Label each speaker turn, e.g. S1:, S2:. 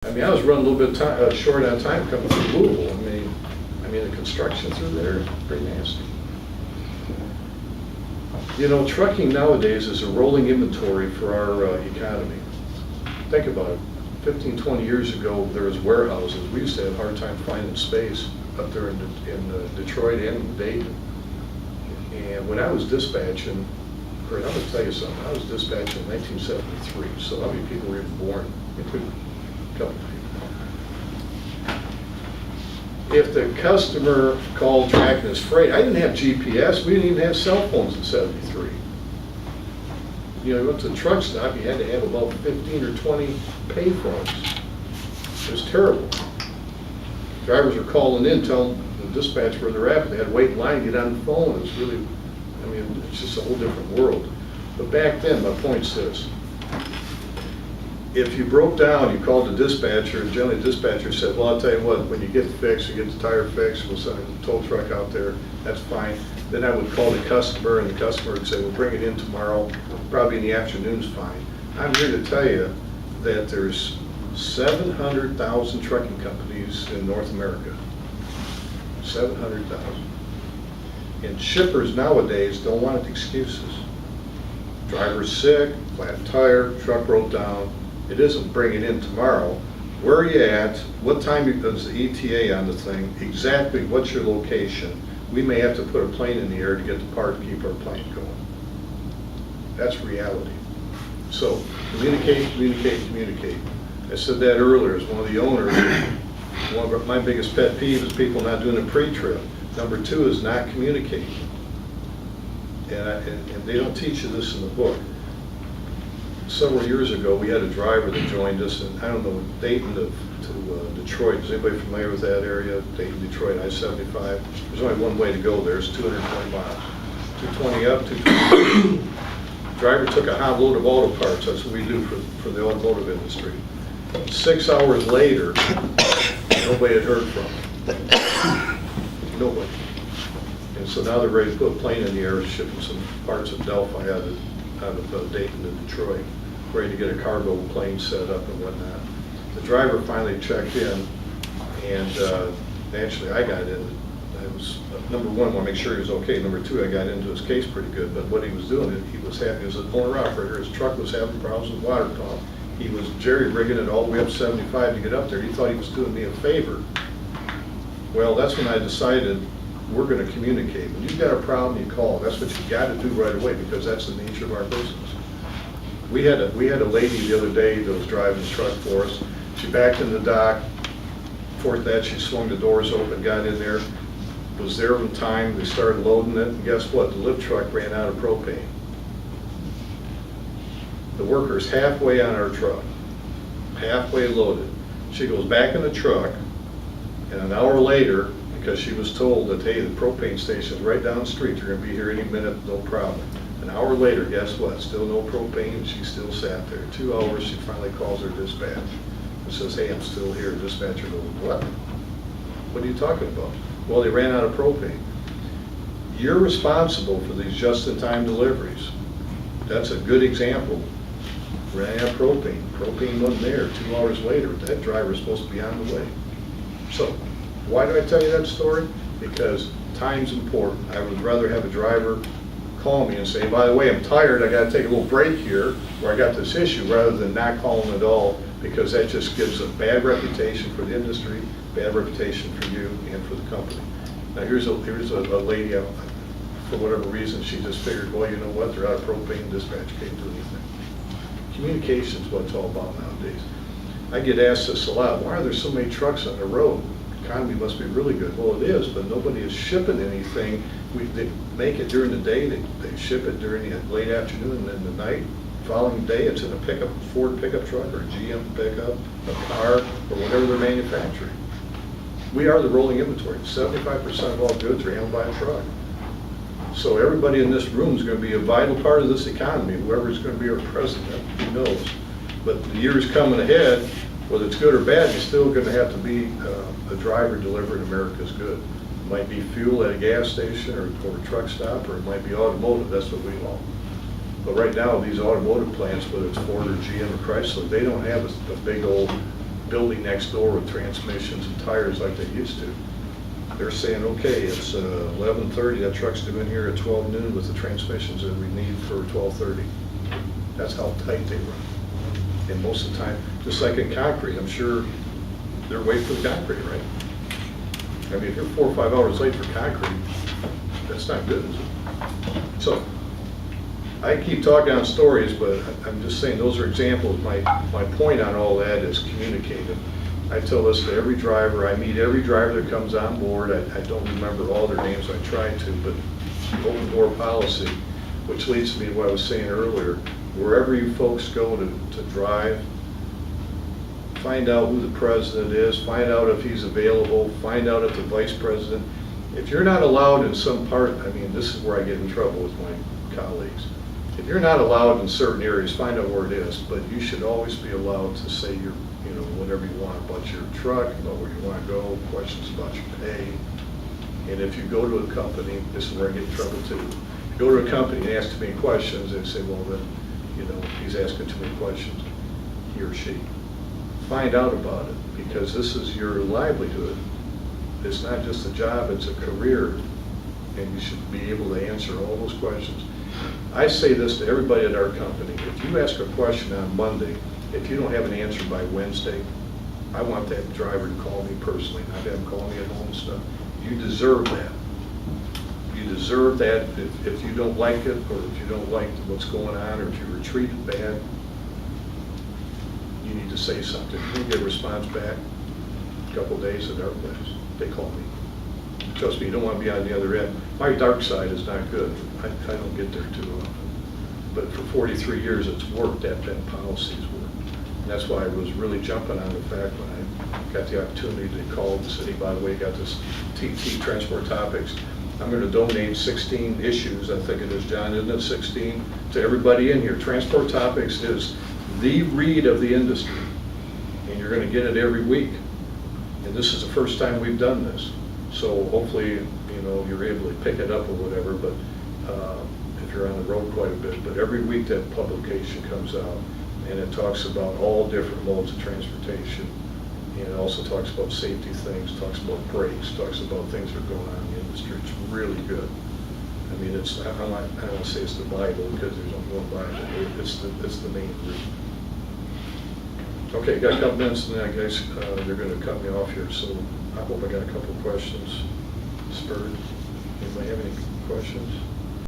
S1: I mean, I was running a little bit short on time coming through Louisville. I mean, the construction through there is pretty nasty. You know, trucking nowadays is a rolling inventory for our economy. Think about it. 15, 20 years ago, there was warehouses. We used to have a hard time finding space up there in Detroit and Dayton. And when I was dispatching, Kurt, I'm going to tell you something. I was dispatching in 1973, so how many people were even born? A couple of people. If the customer called tracking his freight, I didn't have GPS. We didn't even have cell phones in 73. You know, you went to the truck stop, you had to have about 15 or 20 payphones. It was terrible. Drivers were calling in, telling the dispatch where they're at, but they had to wait in line, get on the phone. It was really, I mean, it's just a whole different world. But back then, my point's this. If you broke down, you called the dispatcher, and generally the dispatcher said, well, I'll tell you what, when you get fixed, you get the tire fixed, we'll send a tow truck out there, that's fine. Then I would call the customer, and the customer would say, we'll bring it in tomorrow, probably in the afternoon's fine. I'm here to tell you that there's 700,000 trucking companies in North America. 700,000. And shippers nowadays don't want excuses. Driver's sick, flat tire, truck broke down. It isn't bring it in tomorrow. Where are you at? What time is the ETA on the thing? Exactly what's your location? We may have to put a plane in the air to get the part to keep our plane going. That's reality. So communicate, communicate, communicate. I said that earlier as one of the owners. One of my biggest pet peeves is people not doing a pre-trip. Number two is not communicating. And they don't teach you this in the book. Several years ago, we had a driver that joined us, and I don't know, Dayton to Detroit. Is anybody familiar with that area? Dayton, Detroit, I-75. There's only one way to go there. It's 220 miles. 220 up, 220. Driver took a hot load of auto parts. That's what we do for the automotive industry. 6 hours later, nobody had heard from him. Nobody. And so now they're ready to put a plane in the air, shipping some parts of Delphi out of Dayton to Detroit, ready to get a cargo plane set up and whatnot. The driver finally checked in, and actually I got in. I was, number one, I want to make sure he was okay. Number two, I got into his case pretty good. But what he was doing, he was an owner operator. His truck was having problems with water pump. He was jerry-rigging it all the way up 75 to get up there. He thought he was doing me a favor. Well, that's when I decided we're going to communicate. When you've got a problem, you call. That's what you got to do right away, because that's the nature of our business. We had a lady the other day that was driving the truck for us. She backed in the dock. Before that, she swung the doors open, got in there, was there in time. They started loading it, and guess what? The lift truck ran out of propane. The worker's halfway on our truck, halfway loaded. She goes back in the truck, and an hour later, because she was told that, hey, the propane station's right down the street, they're going to be here any minute, no problem. An hour later, guess what? Still no propane, she still sat there. 2 hours, she finally calls her dispatch and says, hey, I'm still here. Dispatcher goes, what? What are you talking about? Well, they ran out of propane. You're responsible for these just-in-time deliveries. That's a good example. Ran out of propane. Propane wasn't there. 2 hours later, that driver's supposed to be on the way. So, why do I tell you that story? Because time's important. I would rather have a driver call me and say, by the way, I'm tired, I got to take a little break here, or I got this issue, rather than not calling at all, because that just gives a bad reputation for the industry, bad reputation for you and for the company. Now here's a lady, for whatever reason, she just figured, well, you know what, they're out of propane, dispatch can't do anything. Communication's what it's all about nowadays. I get asked this a lot, why are there so many trucks on the road? Economy must be really good. Well, it is, but nobody is shipping anything. They make it during the day, they ship it during the late afternoon, and then the night, following day, it's in a pickup, Ford pickup truck, or a GM pickup, a car, or whatever they're manufacturing. We are the rolling inventory. 75% of all goods are handled by a truck. So everybody in this room is going to be a vital part of this economy. Whoever's going to be our president, who knows. But the years coming ahead, whether it's good or bad, you're still going to have to be a driver delivering America's good. It might be fuel at a gas station or a truck stop, or it might be automotive. That's what we want. But right now, these automotive plants, whether it's Ford or GM or Chrysler, they don't have a big old building next door with transmissions and tires like they used to. They're saying, okay, it's 11:30, that truck's due in here at 12 noon with the transmissions that we need for 12:30. That's how tight they run. And most of the time, just like in concrete, I'm sure they're waiting for the concrete, right? I mean, if you're 4 or 5 hours late for concrete, that's not good, is it? So, I keep talking on stories, but I'm just saying those are examples. My point on all that is communicating. I tell this to every driver. I meet every driver that comes on board. I don't remember all their names. I try to, but open door policy, which leads me to what I was saying earlier. Wherever you folks go to drive, find out who the president is, find out if he's available, find out if the vice president. If you're not allowed in some part, I mean, this is where I get in trouble with my colleagues. If you're not allowed in certain areas, find out where it is, but you should always be allowed to say whatever you want about your truck, about where you want to go, questions about your pay. And if you go to a company, this is where I get in trouble too. You go to a company and ask too many questions, they say, well then, he's asking too many questions, he or she. Find out about it, because this is your livelihood. It's not just a job, it's a career, and you should be able to answer all those questions. I say this to everybody at our company: if you ask a question on Monday, if you don't have an answer by Wednesday, I want that driver to call me personally, not have him call me at home and stuff. You deserve that. You deserve that. If you don't like it, or if you don't like what's going on, or if you were treated bad, you need to say something. You don't get a response back, a couple of days at our place, they call me. Trust me, you don't want to be on the other end. My dark side is not good. I don't get there too often. But for 43 years, it's worked. That policy's worked. And that's why I was really jumping on the fact when I got the opportunity to call the city. By the way, got this TT Transport Topics. I'm going to donate 16 issues, I think it is, John, isn't it 16, to everybody in here. Transport Topics is the read of the industry, and you're going to get it every week. And this is the first time we've done this. So hopefully, you're able to pick it up or whatever, but if you're on the road quite a bit. But every week that publication comes out, and it talks about all different modes of transportation. And it also talks about safety things, talks about brakes, talks about things that are going on in the industry. It's really good. I mean, I don't want to say it's the Bible, because there's only one Bible. It's the main read. Okay, got a couple minutes, and then I guess they're going to cut me off here. So I hope I got a couple questions spurred. Anybody have any questions?